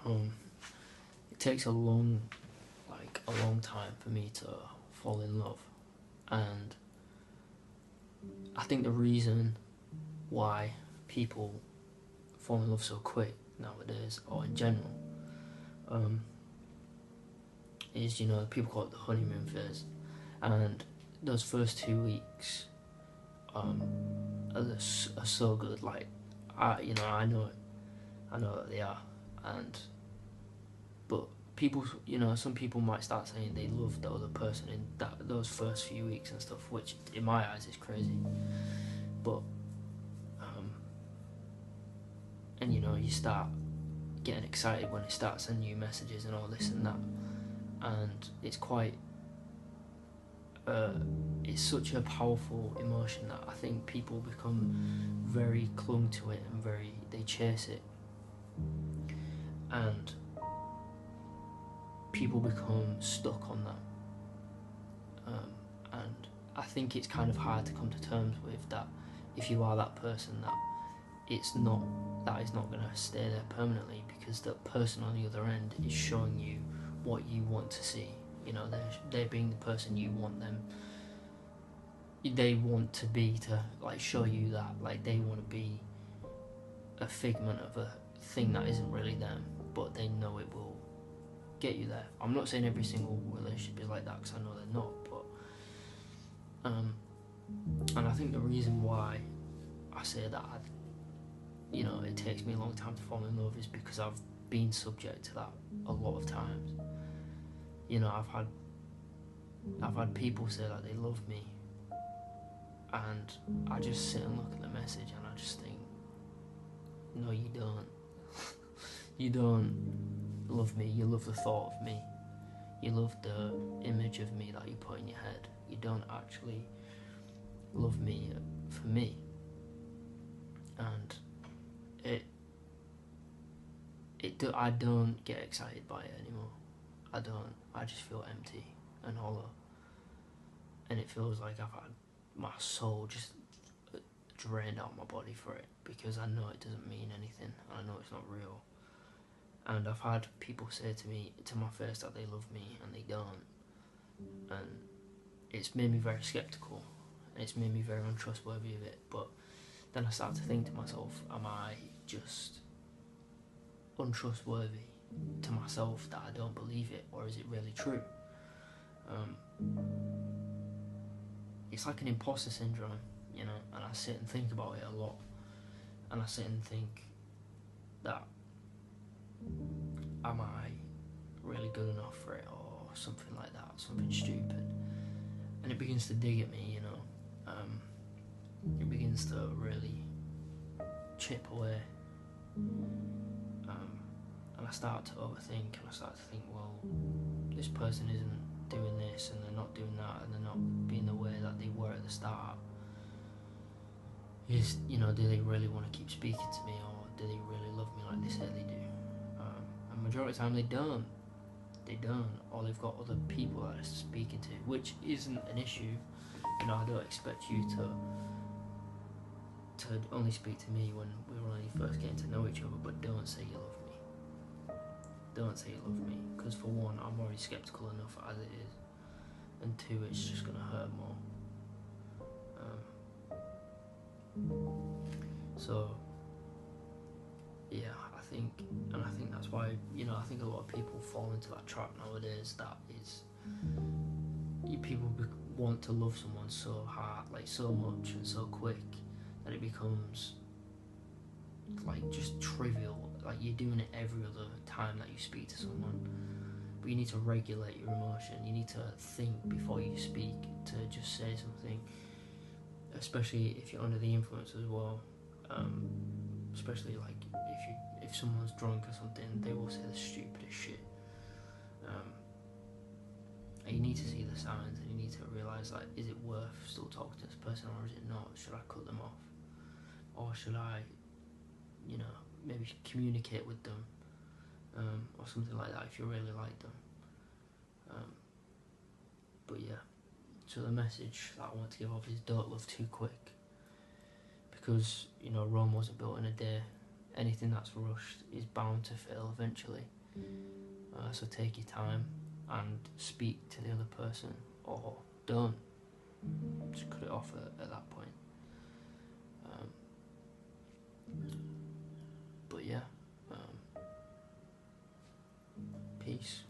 Um, it takes a long time for me to fall in love, and I think the reason why people fall in love so quick nowadays, or in general, um, is, people call it the honeymoon phase, and those first 2 weeks um, are so good. Like, I know it, I know that they are, and but people, some people might start saying they love the other person in those first few weeks and stuff, which in my eyes is crazy. But and you start getting excited when it starts sending you messages and all this and that, and it's quite it's such a powerful emotion that I think people become very clung to it and they chase it, and people become stuck on that, and I think it's kind of hard to come to terms with that. If you are that person, that is not going to stay there permanently, because the person on the other end is showing you what you want to see. They're being the person you want them. They want to be, to like show you that, like, they want to be a figment of a thing that isn't really them, but they know it will get you there. I'm not saying every single relationship is like that, because I know they're not, but and I think the reason why I say that it takes me a long time to fall in love is because I've been subject to that a lot of times. I've had people say that they love me, and I just sit and look at the message and I just think, no, you don't. You don't love me. You love the thought of me. You love the image of me that you put in your head. You don't actually love me for me. And I don't get excited by it anymore. I don't. I just feel empty and hollow, and it feels like I've had my soul just drained out my body for it, because I know it doesn't mean anything, and I know it's not real. And I've had people say to me, to my face, that they love me, and they don't, and it's made me very skeptical, and it's made me very untrustworthy of it. But then I start to think to myself, am I just untrustworthy to myself that I don't believe it, or is it really true? It's like an imposter syndrome, and I sit and think about it a lot, and I sit and think that, am I really good enough for it, or something like that, something stupid, and it begins to dig at me, it begins to really chip away, and I start to overthink, and I start to think, well, this person isn't doing this, and they're not doing that, and they're not being the way that they were at the start. Do they really want to keep speaking to me, or do they really love me like they say they do? And majority of the time they don't. They don't, or they've got other people that they're speaking to, which isn't an issue. I don't expect you to only speak to me when we're only first getting to know each other, but don't say you love me. Don't say you love me, because for one, I'm already skeptical enough as it is, and two, it's just going to hurt more. So yeah, I think that's why, I think a lot of people fall into that trap nowadays, that is, people want to love someone so hard, like so much and so quick, that it becomes like just trivial. Like, you're doing it every other time that you speak to someone, but you need to regulate your emotion. You need to think before you speak, to just say something, especially if you're under the influence as well. Especially like if someone's drunk or something, they will say the stupidest shit. And you need to see the signs, and you need to realise, like, is it worth still talking to this person, or is it not? Should I cut them off, or should I, maybe communicate with them, or something like that, if you really like them. But yeah, so the message that I want to give off is, don't love too quick, because Rome wasn't built in a day. anything that's rushed is bound to fail eventually. So take your time and speak to the other person, or don't. Just cut it off at that point. But yeah, peace.